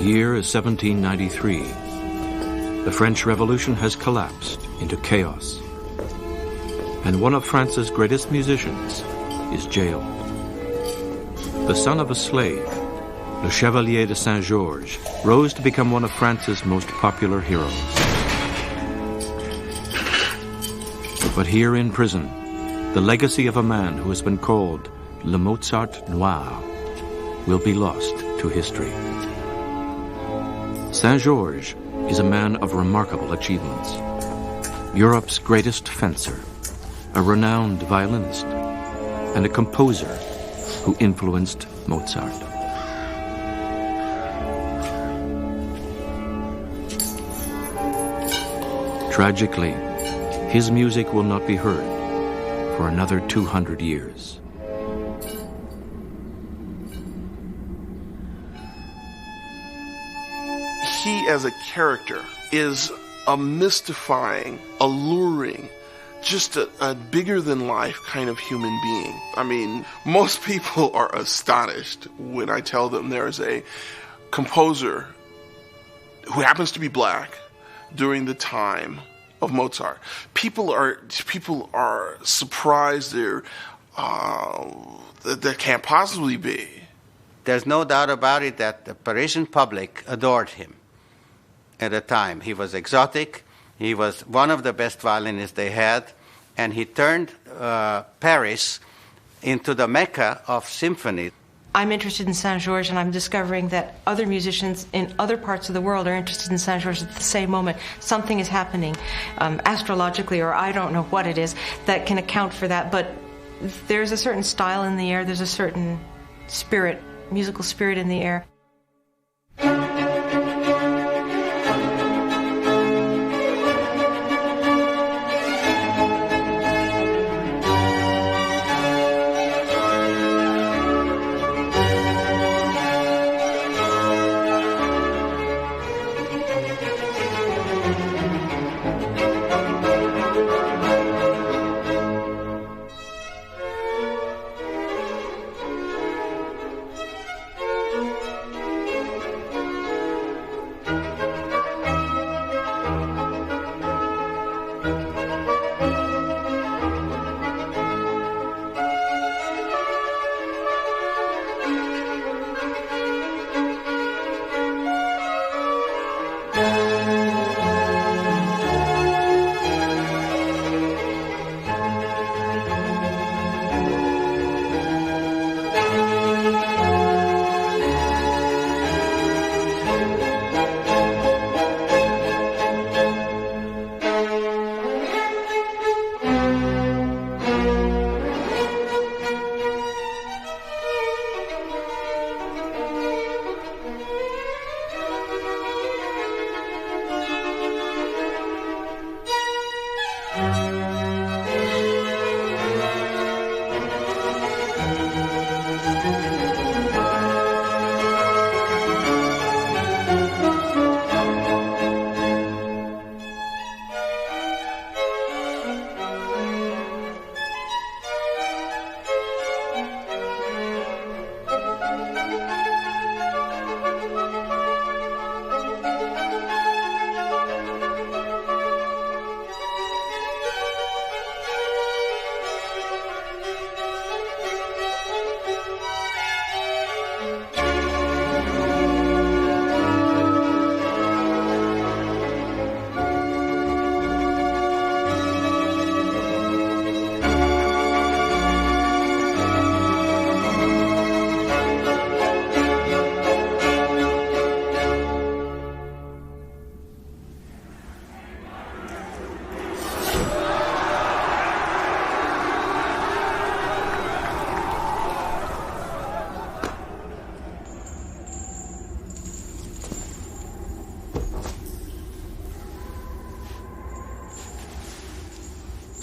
year is 1793. The French Revolution has collapsed into chaos, and one of France's greatest musicians is jailed. The son of a slave, the Chevalier de Saint-Georges rose to become one of France's most popular heroes. But here in prison, the legacy of a man who has been called Le Mozart Noir will be lost to history. Saint-Georges is a man of remarkable achievements. Europe's greatest fencer, a renowned violinist, and a composer who influenced Mozart. Tragically, his music will not be heard for another 200 years. He, as a character, is a mystifying, alluring, just a bigger-than-life kind of human being. I mean, most people are astonished when I tell them there's a composer who happens to be black during the time of Mozart. People are surprised. That can't possibly be. There's no doubt about it that the Parisian public adored him at the time. He was exotic. He was one of the best violinists they had, and he turned Paris into the Mecca of symphony. I'm interested in Saint-Georges, and I'm discovering that other musicians in other parts of the world are interested in Saint-Georges at the same moment. Something is happening astrologically, or I don't know what it is, that can account for that. But there's a certain style in the air. There's a certain spirit, musical spirit in the air.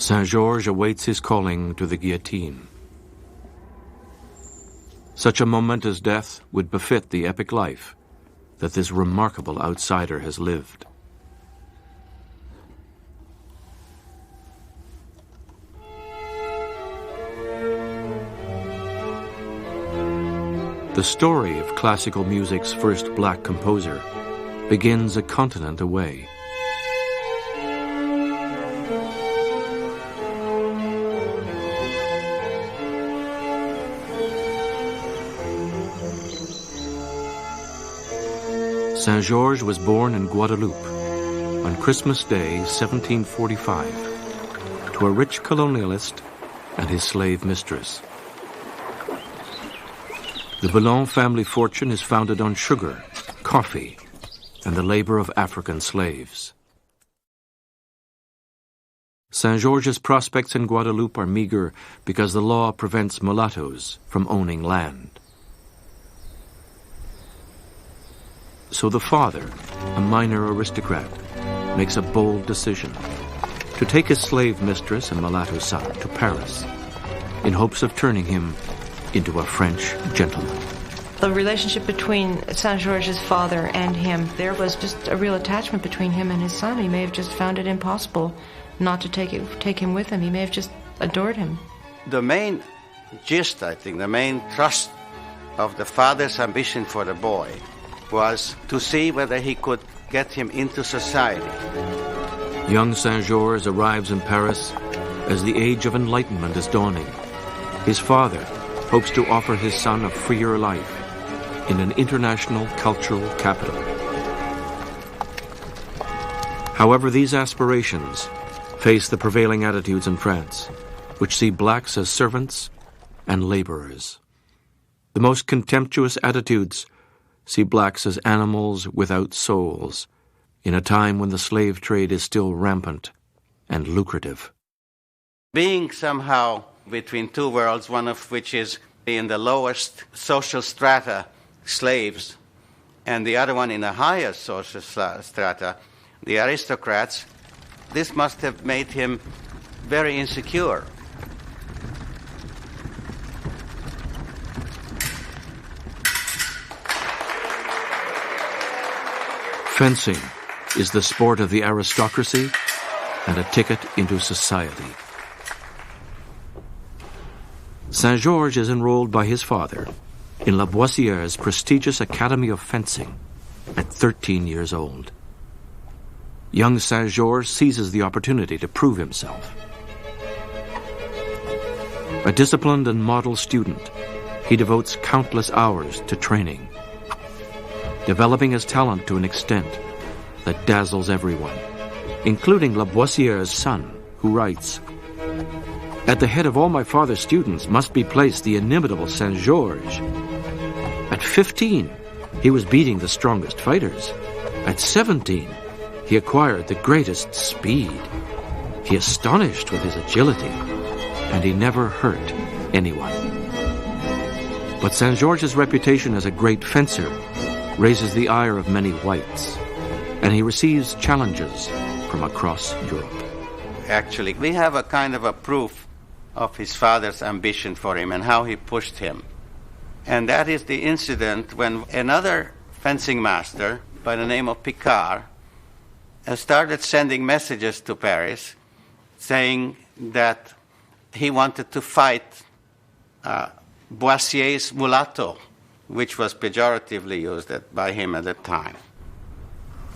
Saint-Georges awaits his calling to the guillotine. Such a momentous death would befit the epic life that this remarkable outsider has lived. The story of classical music's first black composer begins a continent away. Saint-Georges was born in Guadeloupe on Christmas Day, 1745, to a rich colonialist and his slave mistress. The Boulogne family fortune is founded on sugar, coffee, and the labor of African slaves. Saint-Georges' prospects in Guadeloupe are meager because the law prevents mulattoes from owning land. So the father, a minor aristocrat, makes a bold decision to take his slave mistress and mulatto son to Paris in hopes of turning him into a French gentleman. The relationship between Saint-Georges' father and him, there was just a real attachment between him and his son. He may have just found it impossible not to take him with him. He may have just adored him. The main gist, I think, the main thrust of the father's ambition for the boy was to see whether he could get him into society. Young Saint-Georges arrives in Paris as the age of enlightenment is dawning. His father hopes to offer his son a freer life in an international cultural capital. However, these aspirations face the prevailing attitudes in France, which see blacks as servants and laborers. The most contemptuous attitudes see blacks as animals without souls, in a time when the slave trade is still rampant and lucrative. Being somehow between two worlds, one of which is in the lowest social strata, slaves, and the other one in the highest social strata, the aristocrats, this must have made him very insecure. Fencing is the sport of the aristocracy and a ticket into society. Saint-Georges is enrolled by his father in Lavoisier's prestigious Academy of Fencing at 13 years old. Young Saint-Georges seizes the opportunity to prove himself. A disciplined and model student, he devotes countless hours to training, developing his talent to an extent that dazzles everyone, including Lavoisier's son, who writes, "At the head of all my father's students must be placed the inimitable Saint-Georges. At 15, he was beating the strongest fighters. At 17, he acquired the greatest speed. He astonished with his agility, and he never hurt anyone." But Saint-Georges' reputation as a great fencer raises the ire of many whites, and he receives challenges from across Europe. Actually, we have a kind of a proof of his father's ambition for him and how he pushed him. And that is the incident when another fencing master by the name of Picard started sending messages to Paris saying that he wanted to fight Boissier's mulatto, which was pejoratively used by him at the time.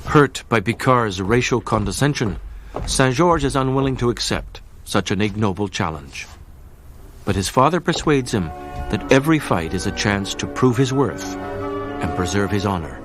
Hurt by Picard's racial condescension, Saint-Georges is unwilling to accept such an ignoble challenge. But his father persuades him that every fight is a chance to prove his worth and preserve his honor.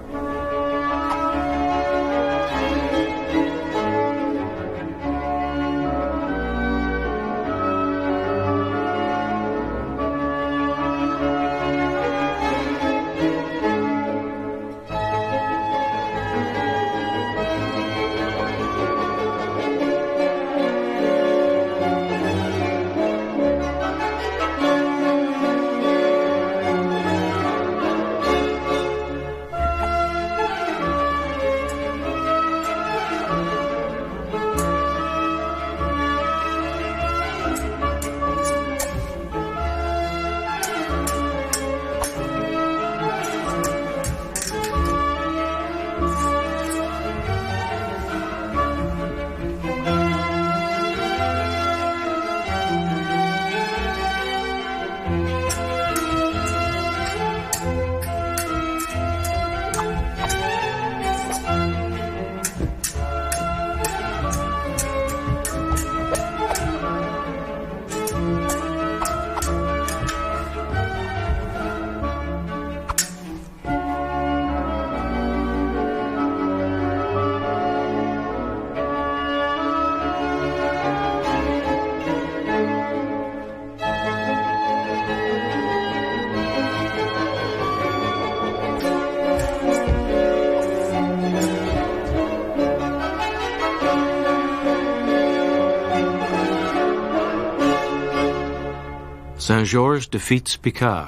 Saint-Georges defeats Picard,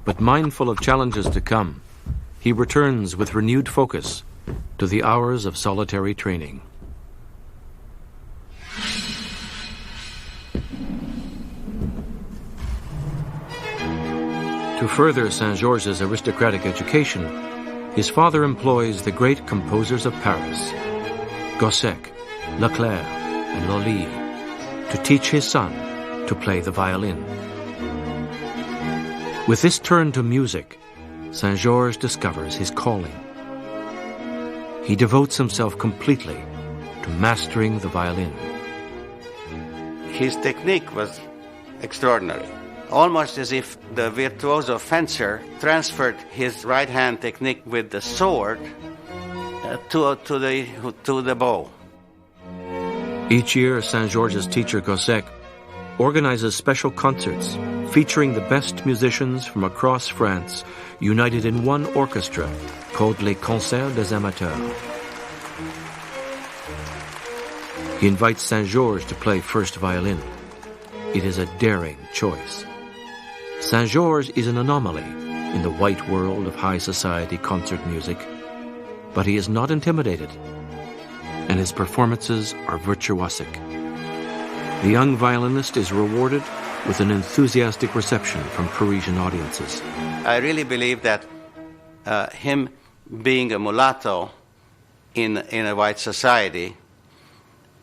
but mindful of challenges to come, he returns with renewed focus to the hours of solitary training. To further Saint-Georges' aristocratic education, his father employs the great composers of Paris, Gossec, Leclerc, and Lully, to teach his son to play the violin. With this turn to music, Saint-Georges discovers his calling. He devotes himself completely to mastering the violin. His technique was extraordinary, almost as if the virtuoso fencer transferred his right-hand technique with the sword to the bow. Each year, Saint-Georges' teacher Gossec organizes special concerts featuring the best musicians from across France united in one orchestra called Les Concerts des Amateurs. He invites Saint-Georges to play first violin. It is a daring choice. Saint-Georges is an anomaly in the white world of high society concert music, but he is not intimidated, and his performances are virtuosic. The young violinist is rewarded with an enthusiastic reception from Parisian audiences. I really believe that him being a mulatto in a white society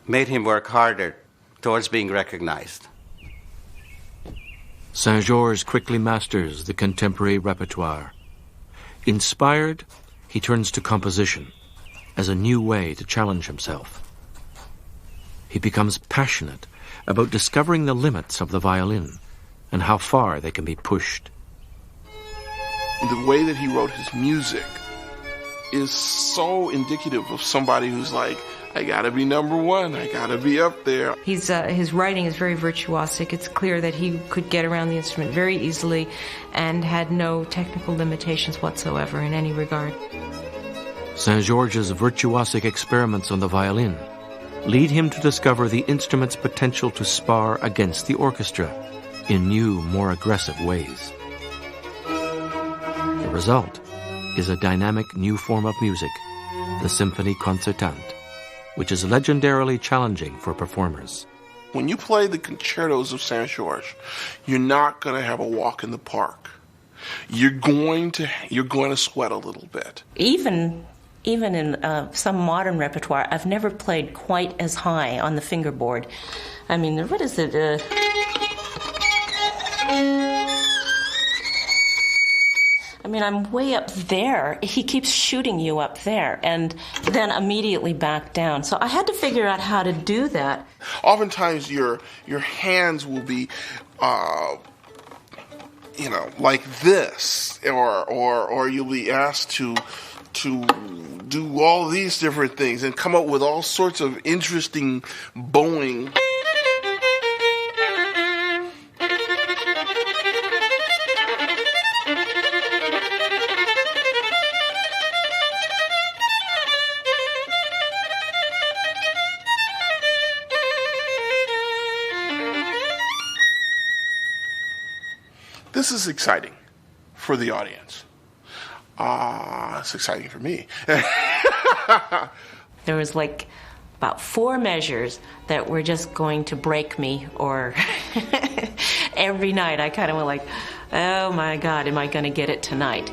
made him work harder towards being recognized. Saint-Georges quickly masters the contemporary repertoire. Inspired, he turns to composition as a new way to challenge himself. He becomes passionate about discovering the limits of the violin and how far they can be pushed. The way that he wrote his music is so indicative of somebody who's like, I gotta be number one, I gotta be up there. His writing is very virtuosic. It's clear that he could get around the instrument very easily and had no technical limitations whatsoever in any regard. Saint-Georges' virtuosic experiments on the violin lead him to discover the instrument's potential to spar against the orchestra in new, more aggressive ways. The result is a dynamic new form of music, the symphony concertante, which is legendarily challenging for performers. When you play the concertos of Saint-Georges, you're not going to have a walk in the park. You're going to sweat a little bit. Even in some modern repertoire, I've never played quite as high on the fingerboard. I mean, what is it? I mean, I'm way up there. He keeps shooting you up there and then immediately back down. So I had to figure out how to do that. Oftentimes your hands will be, like this, or you'll be asked to do all these different things and come up with all sorts of interesting bowing. This is exciting for the audience. It's exciting for me. There was like about 4 measures that were just going to break me, or every night I kind of went like, oh my God, am I going to get it tonight?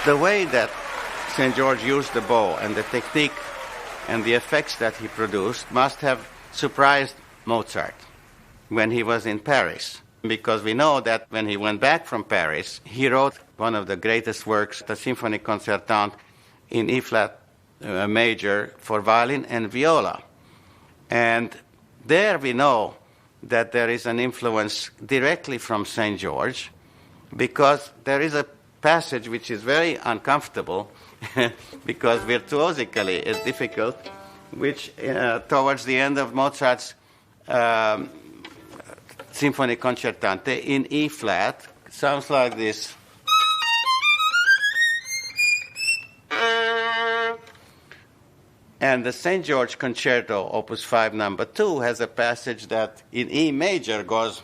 The way that St. George used the bow and the technique and the effects that he produced must have surprised Mozart when he was in Paris, because we know that when he went back from Paris, he wrote one of the greatest works, the Symphony Concertante in E-flat major for violin and viola. And there we know that there is an influence directly from St. George, because there is a passage which is very uncomfortable because virtuosically it's difficult, which towards the end of Mozart's Symphony Concertante in E-flat sounds like this. And the St. George Concerto, Opus 5, number 2, has a passage that in E major goes.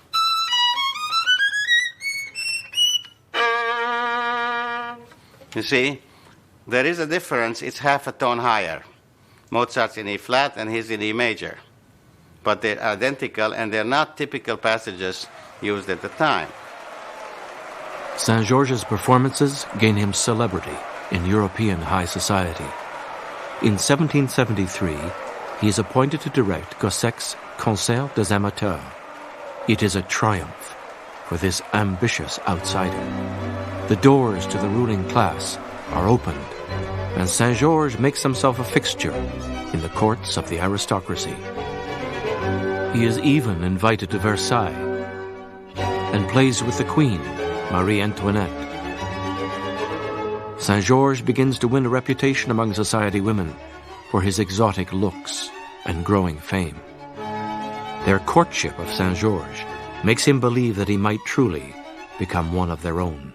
You see, there is a difference. It's half a tone higher. Mozart's in E flat and he's in E major. But they're identical and they're not typical passages used at the time. Saint George's performances gain him celebrity in European high society. In 1773, he is appointed to direct Gossek's Concert des Amateurs. It is a triumph for this ambitious outsider. The doors to the ruling class are opened, and Saint Georges makes himself a fixture in the courts of the aristocracy. He is even invited to Versailles and plays with the Queen, Marie Antoinette. Saint Georges begins to win a reputation among society women for his exotic looks and growing fame. Their courtship of Saint Georges makes him believe that he might truly become one of their own.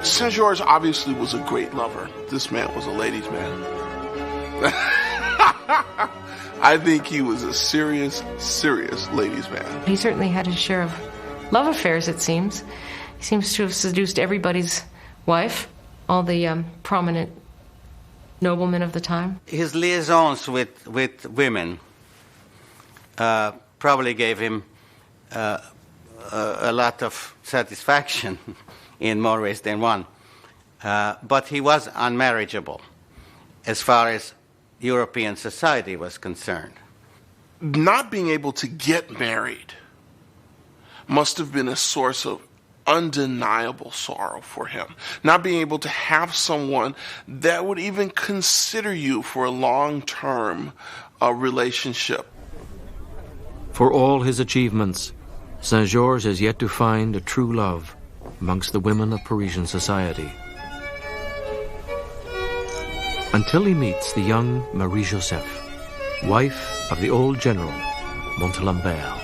Saint George obviously was a great lover. This man was a ladies' man. I think he was a serious, serious ladies' man. He certainly had his share of love affairs, it seems. He seems to have seduced everybody's wife, all the prominent noblemen of the time. His liaisons with women probably gave him a lot of satisfaction in more ways than one. But he was unmarriageable as far as European society was concerned. Not being able to get married must have been a source of undeniable sorrow for him. Not being able to have someone that would even consider you for a long-term relationship. For all his achievements, Saint Georges has yet to find a true love amongst the women of Parisian society. Until he meets the young Marie-Joseph, wife of the old general, Montalembert.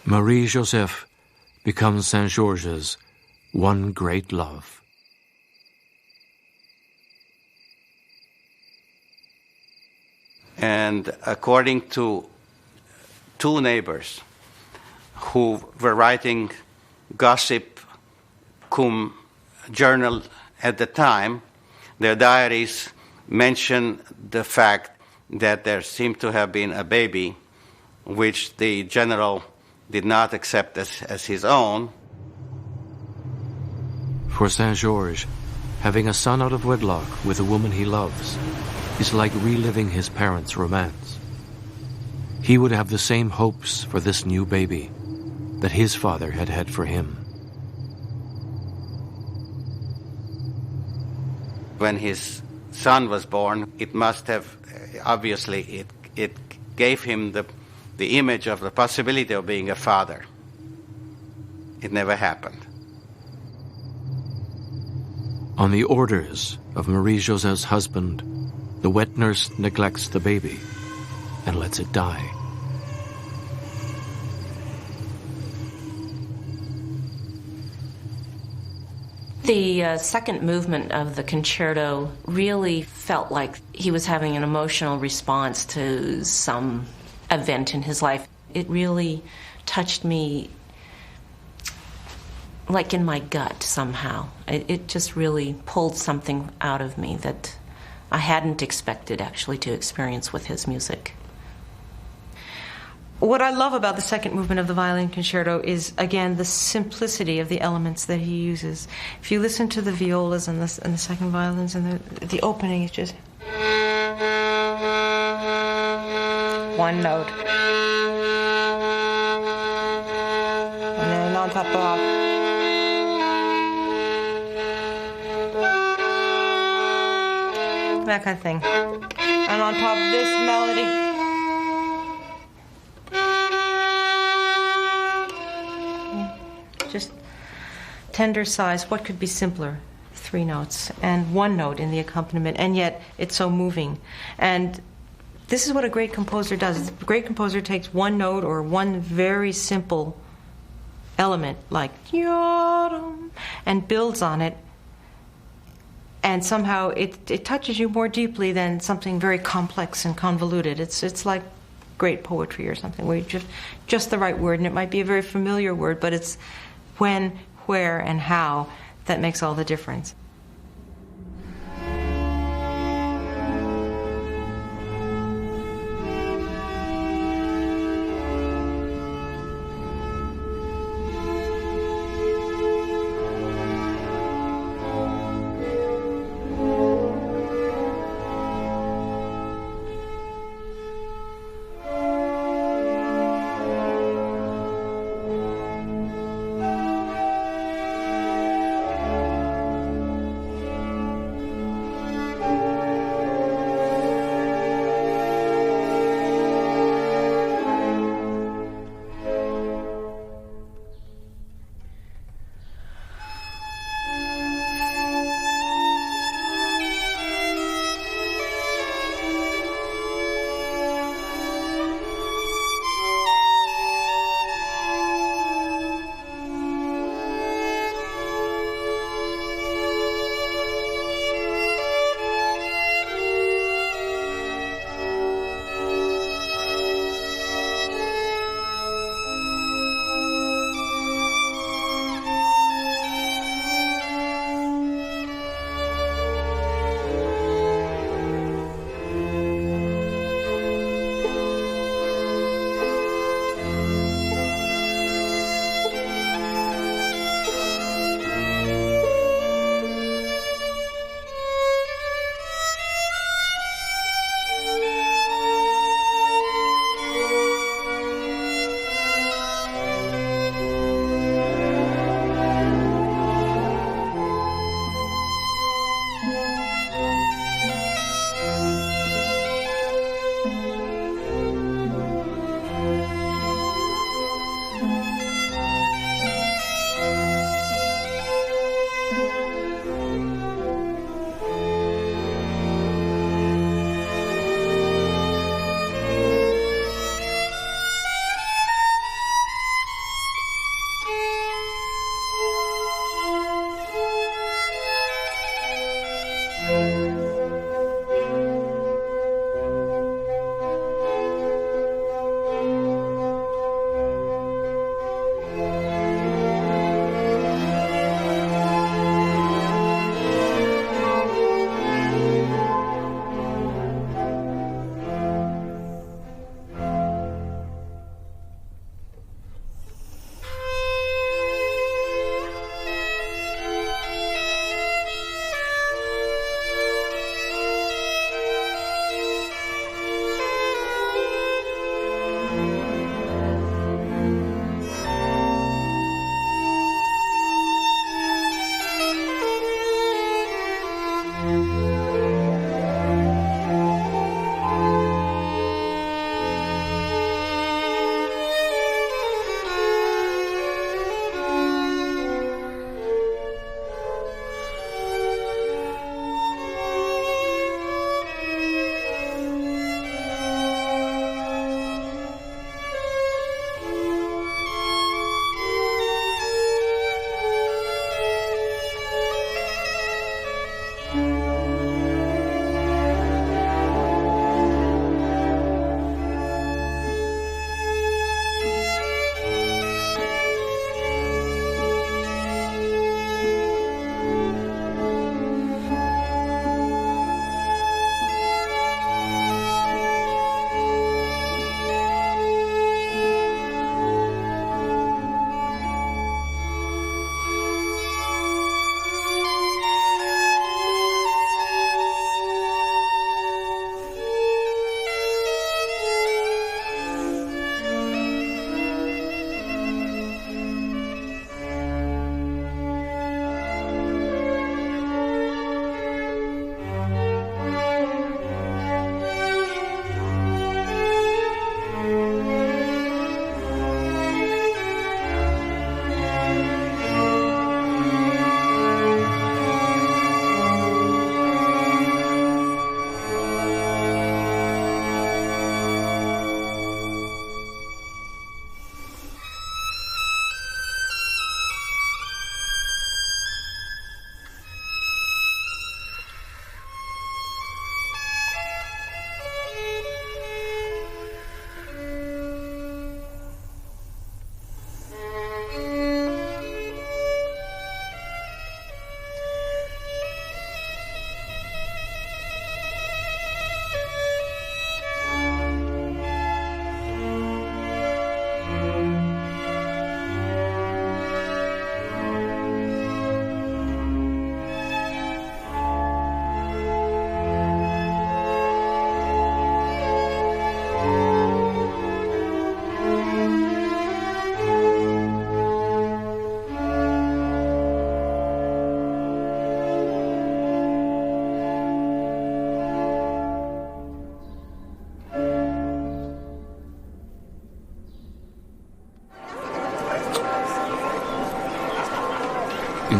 Marie-Joseph becomes Saint-Georges' one great love. And according to two neighbors who were writing gossip cum journal at the time, their diaries mention the fact that there seemed to have been a baby which the general did not accept as his own. For Saint-Georges, having a son out of wedlock with a woman he loves is like reliving his parents' romance. He would have the same hopes for this new baby that his father had had for him. When his son was born, it must have, obviously, it gave him the image of the possibility of being a father. It never happened. On the orders of Marie-Joseph's husband, the wet nurse neglects the baby and lets it die. The second movement of the concerto really felt like he was having an emotional response to some event in his life. It really touched me like in my gut somehow. It just really pulled something out of me that I hadn't expected actually to experience with his music. What I love about the second movement of the violin concerto is, again, the simplicity of the elements that he uses. If you listen to the violas and the second violins and the opening is just one note. And then on top of that kind of thing. And on top of this melody. Just tender sighs. What could be simpler? 3 notes and 1 note in the accompaniment, and yet it's so moving. And this is what a great composer does. A great composer takes 1 note or one very simple element like and builds on it, and somehow it touches you more deeply than something very complex and convoluted. It's like great poetry or something where you just the right word, and it might be a very familiar word, but it's when, where, and how that makes all the difference.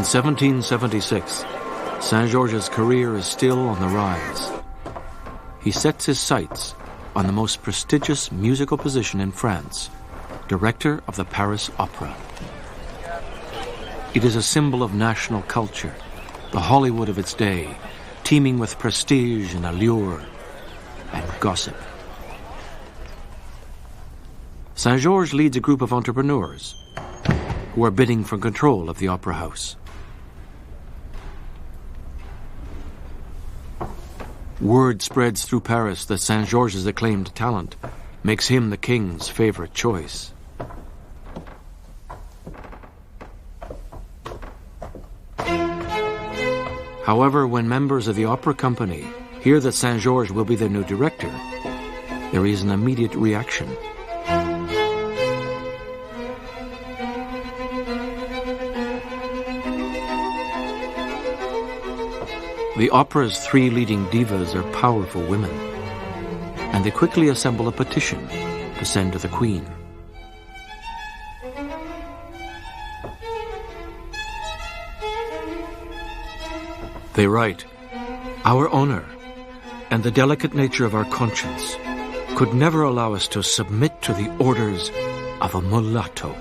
In 1776, Saint-Georges' career is still on the rise. He sets his sights on the most prestigious musical position in France, director of the Paris Opera. It is a symbol of national culture, the Hollywood of its day, teeming with prestige and allure and gossip. Saint-Georges leads a group of entrepreneurs who are bidding for control of the opera house. Word spreads through Paris that Saint-Georges' acclaimed talent makes him the king's favorite choice. However, when members of the opera company hear that Saint-Georges will be their new director, there is an immediate reaction. The opera's three leading divas are powerful women, and they quickly assemble a petition to send to the Queen. They write, "Our honor and the delicate nature of our conscience could never allow us to submit to the orders of a mulatto."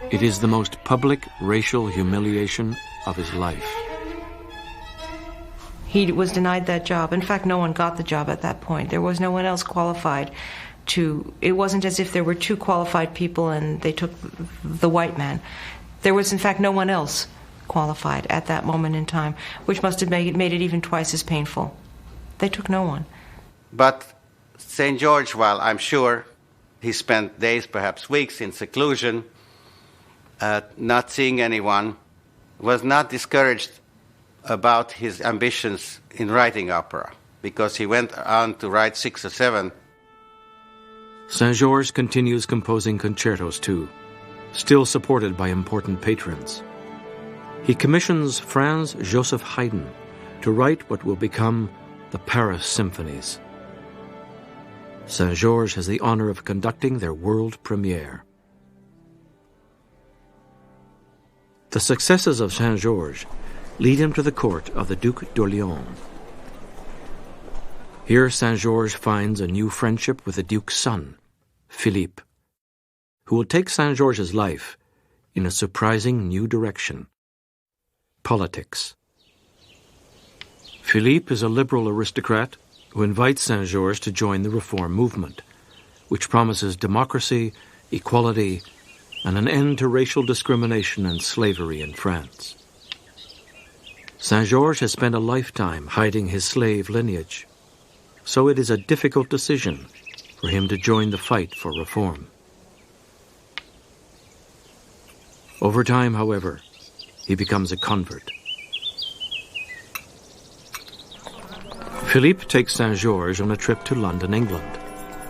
It is the most public racial humiliation of his life. He was denied that job. In fact, no one got the job at that point. There was no one else qualified to... It wasn't as if there were two qualified people and they took the white man. There was, in fact, no one else qualified at that moment in time, which must have made it even twice as painful. They took no one. But St. George, while I'm sure he spent days, perhaps weeks, in seclusion, not seeing anyone, was not discouraged about his ambitions in writing opera, because he went on to write 6 or 7. Saint-Georges continues composing concertos too, still supported by important patrons. He commissions Franz Joseph Haydn to write what will become the Paris Symphonies. Saint-Georges has the honor of conducting their world premiere. The successes of Saint-Georges lead him to the court of the Duc d'Orléans. Here Saint-Georges finds a new friendship with the Duke's son, Philippe, who will take Saint-Georges' life in a surprising new direction: politics. Philippe is a liberal aristocrat who invites Saint-Georges to join the reform movement, which promises democracy, equality, and an end to racial discrimination and slavery in France. Saint-Georges has spent a lifetime hiding his slave lineage, so it is a difficult decision for him to join the fight for reform. Over time, however, he becomes a convert. Philippe takes Saint-Georges on a trip to London, England,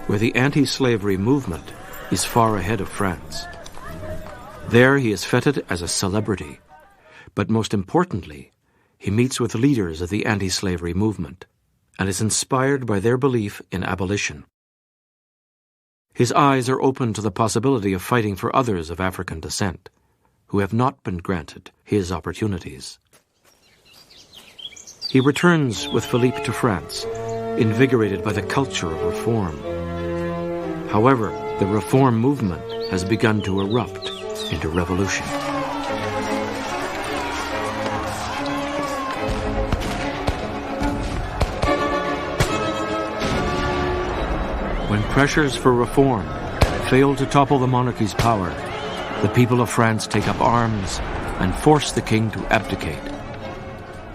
where the anti-slavery movement is far ahead of France. There he is feted as a celebrity, but most importantly, he meets with leaders of the anti-slavery movement and is inspired by their belief in abolition. His eyes are open to the possibility of fighting for others of African descent, who have not been granted his opportunities. He returns with Philippe to France, invigorated by the culture of reform. However, the reform movement has begun to erupt into revolution. When pressures for reform fail to topple the monarchy's power, the people of France take up arms and force the king to abdicate.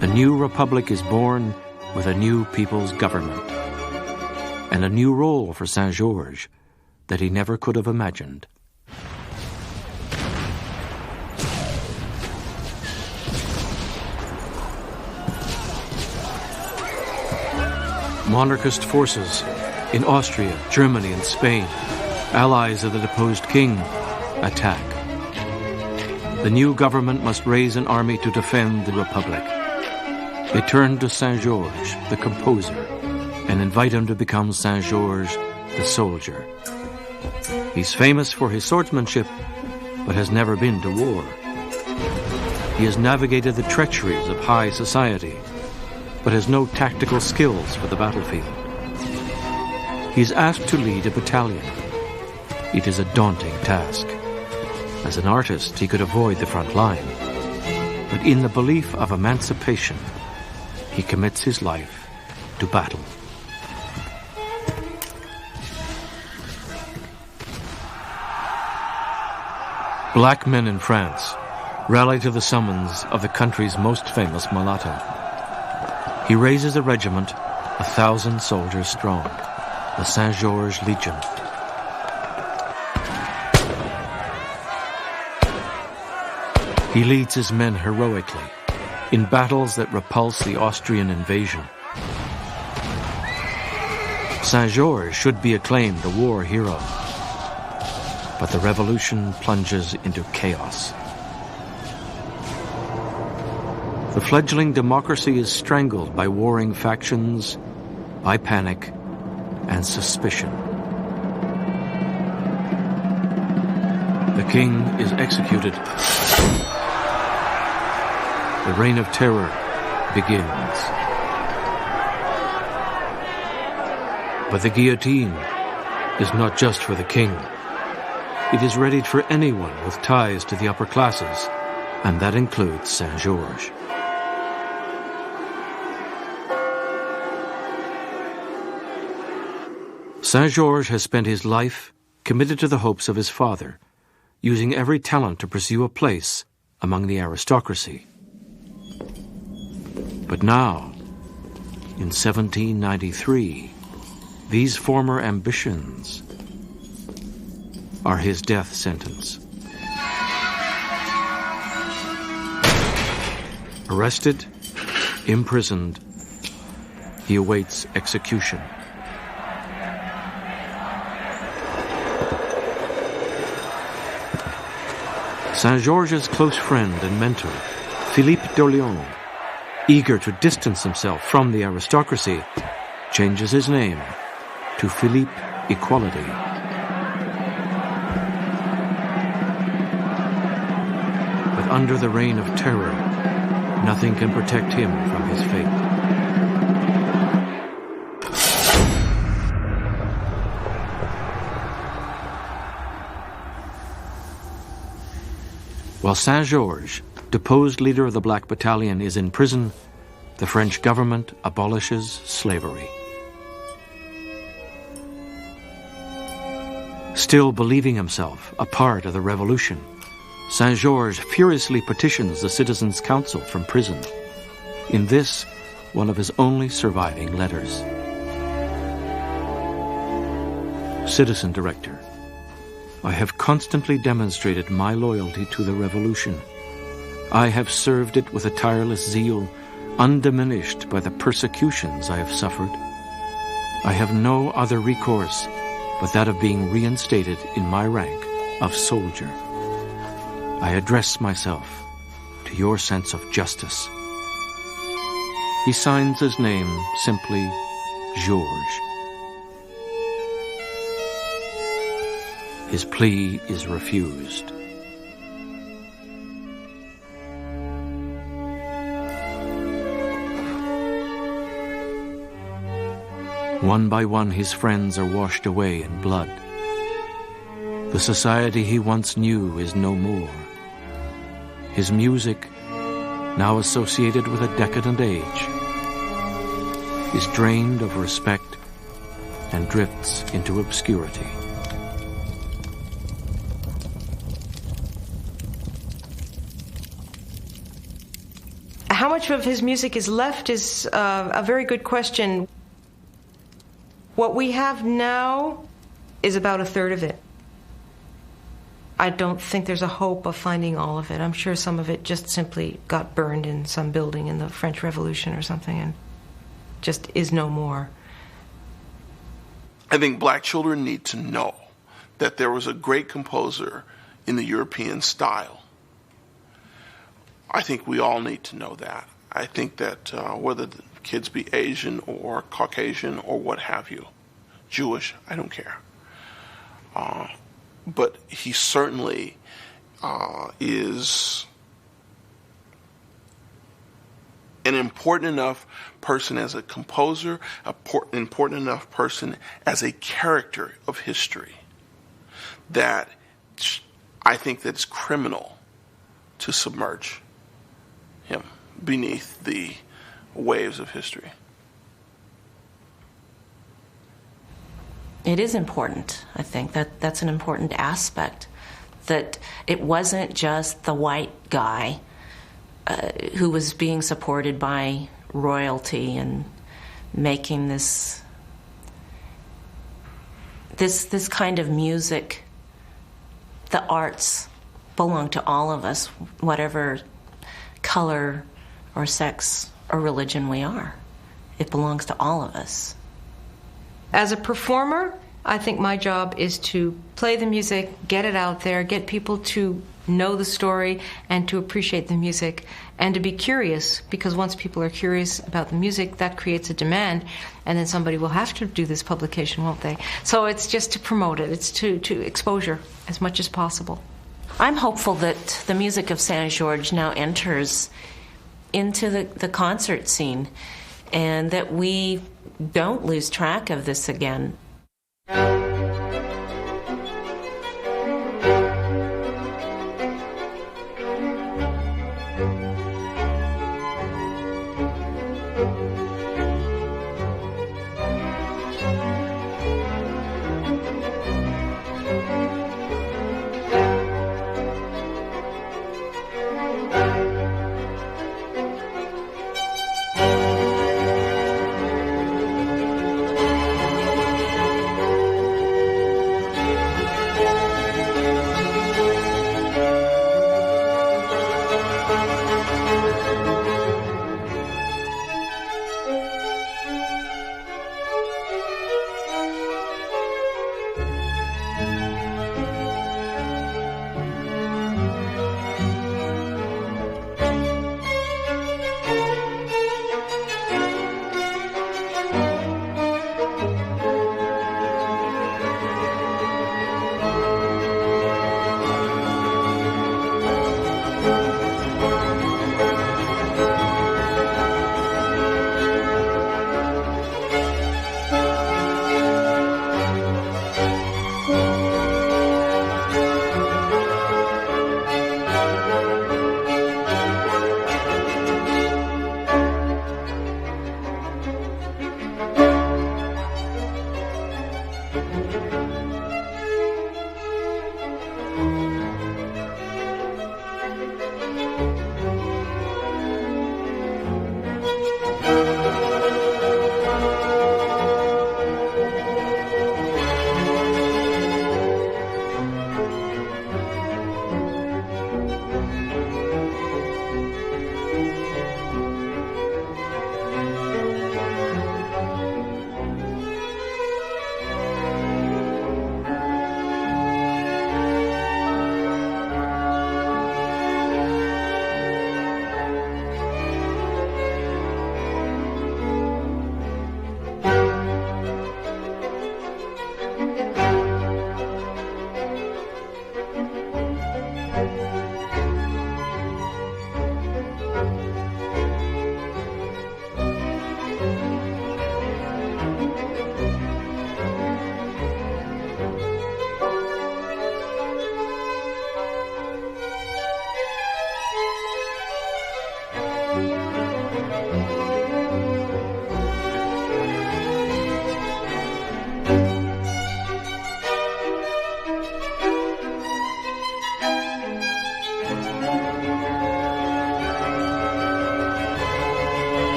A new republic is born with a new people's government, and a new role for Saint-Georges that he never could have imagined. Monarchist forces in Austria, Germany, and Spain, allies of the deposed king, attack. The new government must raise an army to defend the Republic. They turn to Saint-Georges, the composer, and invite him to become Saint-Georges, the soldier. He's famous for his swordsmanship, but has never been to war. He has navigated the treacheries of high society, but has no tactical skills for the battlefield. He is asked to lead a battalion. It is a daunting task. As an artist, he could avoid the front line, but in the belief of emancipation, he commits his life to battle. Black men in France rally to the summons of the country's most famous mulatto. He raises a regiment 1,000 soldiers strong, the Saint-Georges Legion. He leads his men heroically in battles that repulse the Austrian invasion. Saint-Georges should be acclaimed a war hero, but the revolution plunges into chaos. The fledgling democracy is strangled by warring factions, by panic and suspicion. The king is executed. The reign of terror begins. But the guillotine is not just for the king. It is readied for anyone with ties to the upper classes, and that includes Saint-Georges. Saint-Georges has spent his life committed to the hopes of his father, using every talent to pursue a place among the aristocracy. But now, in 1793, these former ambitions are his death sentence. Arrested, imprisoned, he awaits execution. Saint-Georges' close friend and mentor, Philippe d'Orléans, eager to distance himself from the aristocracy, changes his name to Philippe Equality. But under the reign of terror, nothing can protect him from his fate. While Saint-Georges, deposed leader of the Black Battalion, is in prison, the French government abolishes slavery. Still believing himself a part of the revolution, Saint-Georges furiously petitions the Citizens' Council from prison. In this, one of his only surviving letters. Citizen Director, I have constantly demonstrated my loyalty to the revolution. I have served it with a tireless zeal, undiminished by the persecutions I have suffered. I have no other recourse but that of being reinstated in my rank of soldier. I address myself to your sense of justice. He signs his name simply Georges. His plea is refused. One by one, his friends are washed away in blood. The society he once knew is no more. His music, now associated with a decadent age, is drained of respect and drifts into obscurity. How much of his music is left is a very good question. What we have now is about a third of it. I don't think there's a hope of finding all of it. I'm sure some of it just simply got burned in some building in the French Revolution or something and just is no more. I think black children need to know that there was a great composer in the European style I think we all need to know that. I think that whether the kids be Asian or Caucasian or what have you, Jewish, I don't care. But he certainly is an important enough person as a composer, important enough person as a character of history, that I think that it's criminal to submerge him beneath the waves of history. It is important. I think that's an important aspect, that it wasn't just the white guy who was being supported by royalty and making this kind of music. The arts belong to all of us, whatever color or sex or religion we are. It belongs to all of us. As a performer, I think my job is to play the music, get it out there, get people to know the story and to appreciate the music and to be curious, because once people are curious about the music, that creates a demand, and then somebody will have to do this publication, won't they? So it's just to promote it. It's to exposure as much as possible. I'm hopeful that the music of Saint-Georges now enters into the concert scene and that we don't lose track of this again.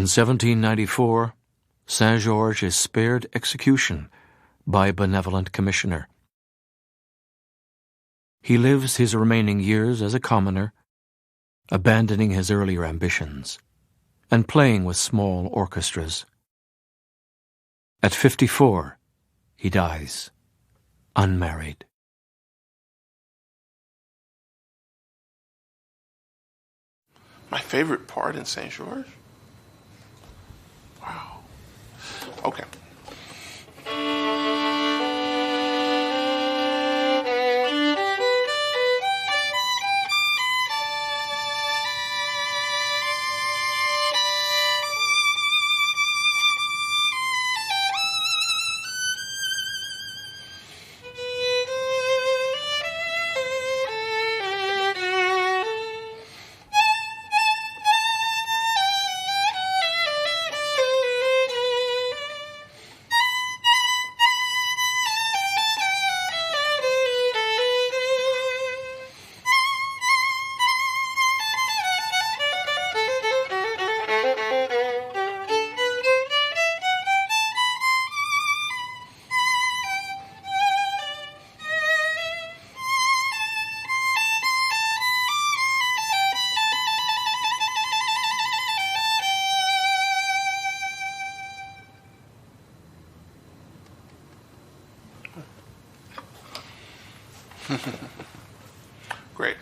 In 1794, Saint-Georges is spared execution by a benevolent commissioner. He lives his remaining years as a commoner, abandoning his earlier ambitions, and playing with small orchestras. At 54, he dies, unmarried. My favorite part in Saint-Georges? Wow. Okay. Great.